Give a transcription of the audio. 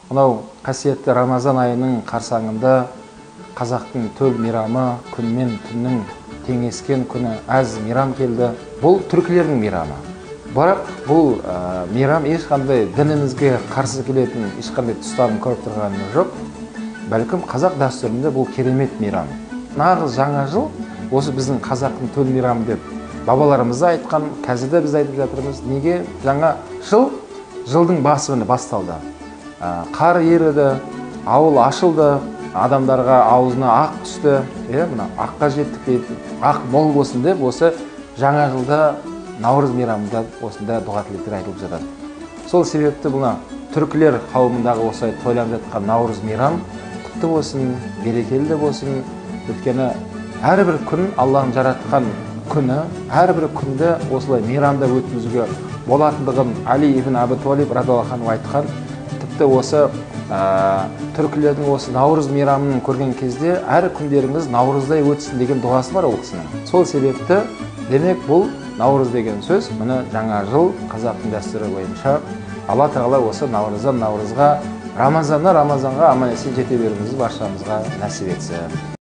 Мынау қасиетті Рамазан айының қарсаңында қазақтың төл мейрамы, күн мен түннің теңескен күні әз мейрам келді. Бұл түркілердің мейрамы. Бірақ бұл мейрам ешқандай дінімізге қарсы келетін ешқандай тұстарын көріп тұрғанымыз жоқ. Бәлкім қазақ дәстүрінде бұл керемет мейрам. Нағыз жаңа жыл осы біздің қазақтың төл мейрамы деп бабаларымыз айтқан, қазір де біз айтып жатырмыз. Неге? Жаңа жыл жылдың басында басталды. Қар еріді, ауыл ашылды, адамдарға аузына ақ түсті, мына аққа жеттік дейді, ақ мол болсын деп осы жаңа жылда Наурыз мейрамында осында дұға тілектер айтылып жатады. Сол себепті бұна түркілер қауымындағы осылай тойлап жатқан Наурыз мейрам құтты болсын, берекелі болсын. Өйткені әрбір күн Аллахың жаратқан күні, әрбір күнді осылай мейрамда өткізуге болатындығын Али ибн Аби Талиб радиаллаху анху айтқан. Тіпті осы түркілердің осы Наурыз мейрамын көрген кезде әр күндеріңіз Наурыздай өтсін деген дұғасы бар ол кісінің. Сол себепті демек бұл Наурыз деген сөз, мұны жаңа жыл қазақтың дәстүрі бойынша Алла тағала осы Наурыздан Наурызға, Рамазаннан Рамазанға аман есен жете беруімізді баршамызға нәсіп етсін.